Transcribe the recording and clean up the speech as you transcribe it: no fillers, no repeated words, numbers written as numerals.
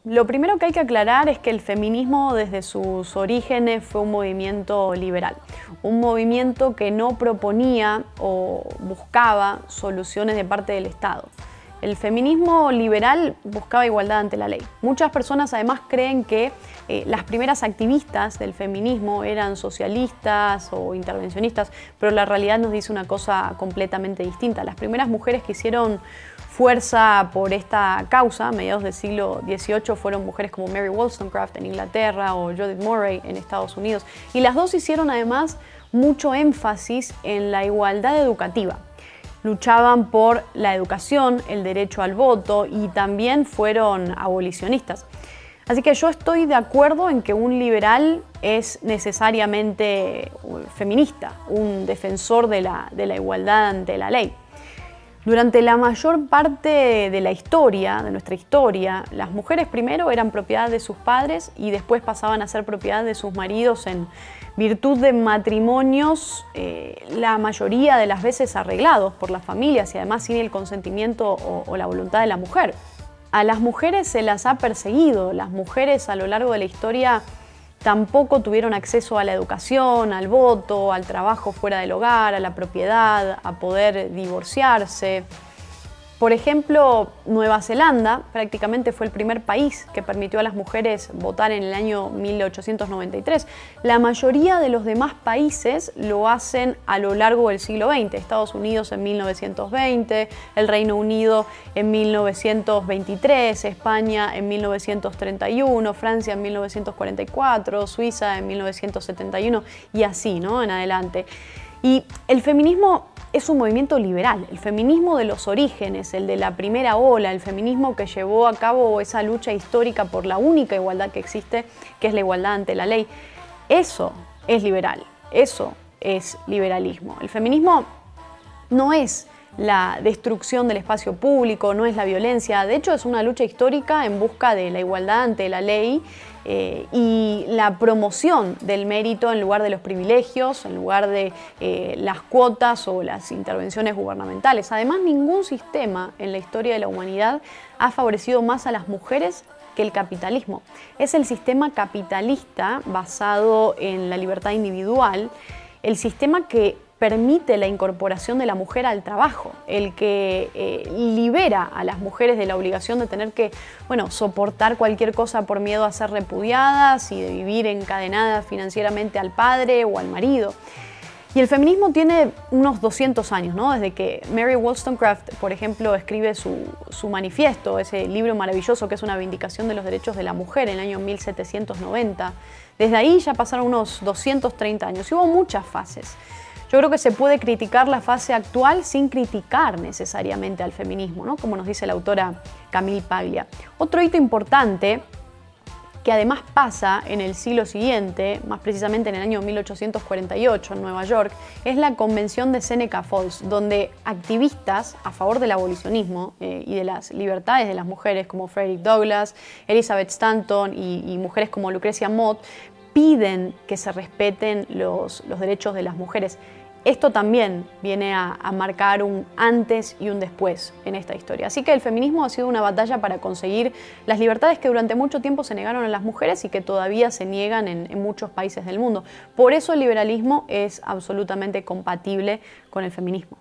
Lo primero que hay que aclarar es que el feminismo desde sus orígenes fue un movimiento liberal, un movimiento que no proponía o buscaba soluciones de parte del Estado. El feminismo liberal buscaba igualdad ante la ley. Muchas personas además creen que las primeras activistas del feminismo eran socialistas o intervencionistas, pero la realidad nos dice una cosa completamente distinta. Las primeras mujeres que hicieron fuerza por esta causa a mediados del siglo XVIII fueron mujeres como Mary Wollstonecraft en Inglaterra o Judith Murray en Estados Unidos. Y las dos hicieron además mucho énfasis en la igualdad educativa. Luchaban por la educación, el derecho al voto y también fueron abolicionistas. Así que yo estoy de acuerdo en que un liberal es necesariamente feminista, un defensor de la igualdad ante la ley. Durante la mayor parte de la historia, de nuestra historia, las mujeres primero eran propiedad de sus padres y después pasaban a ser propiedad de sus maridos en virtud de matrimonios, la mayoría de las veces arreglados por las familias y además sin el consentimiento o la voluntad de la mujer. A las mujeres se las ha perseguido, las mujeres a lo largo de la historia tampoco tuvieron acceso a la educación, al voto, al trabajo fuera del hogar, a la propiedad, a poder divorciarse. Por ejemplo, Nueva Zelanda prácticamente fue el primer país que permitió a las mujeres votar en el año 1893. La mayoría de los demás países lo hacen a lo largo del siglo XX. Estados Unidos en 1920, el Reino Unido en 1923, España en 1931, Francia en 1944, Suiza en 1971 y así, ¿no? En adelante. Y el feminismo es un movimiento liberal, el feminismo de los orígenes, el de la primera ola, el feminismo que llevó a cabo esa lucha histórica por la única igualdad que existe, que es la igualdad ante la ley. Eso es liberal, eso es liberalismo. El feminismo no es la destrucción del espacio público, no es la violencia, de hecho es una lucha histórica en busca de la igualdad ante la ley y la promoción del mérito en lugar de los privilegios, en lugar de las cuotas o las intervenciones gubernamentales. Además, ningún sistema en la historia de la humanidad ha favorecido más a las mujeres que el capitalismo. Es el sistema capitalista basado en la libertad individual, el sistema que permite la incorporación de la mujer al trabajo, el que libera a las mujeres de la obligación de tener que, soportar cualquier cosa por miedo a ser repudiadas y de vivir encadenadas financieramente al padre o al marido. Y el feminismo tiene unos 200 años, ¿no? Desde que Mary Wollstonecraft, por ejemplo, escribe su manifiesto, ese libro maravilloso que es una vindicación de los derechos de la mujer en el año 1790. Desde ahí ya pasaron unos 230 años y hubo muchas fases. Yo creo que se puede criticar la fase actual sin criticar necesariamente al feminismo, ¿no? Como nos dice la autora Camille Paglia. Otro hito importante que además pasa en el siglo siguiente, más precisamente en el año 1848 en Nueva York, es la Convención de Seneca Falls, donde activistas a favor del abolicionismo y de las libertades de las mujeres como Frederick Douglass, Elizabeth Stanton y mujeres como Lucrecia Mott piden que se respeten los derechos de las mujeres. Esto también viene a marcar un antes y un después en esta historia. Así que el feminismo ha sido una batalla para conseguir las libertades que durante mucho tiempo se negaron a las mujeres y que todavía se niegan en muchos países del mundo. Por eso el liberalismo es absolutamente compatible con el feminismo.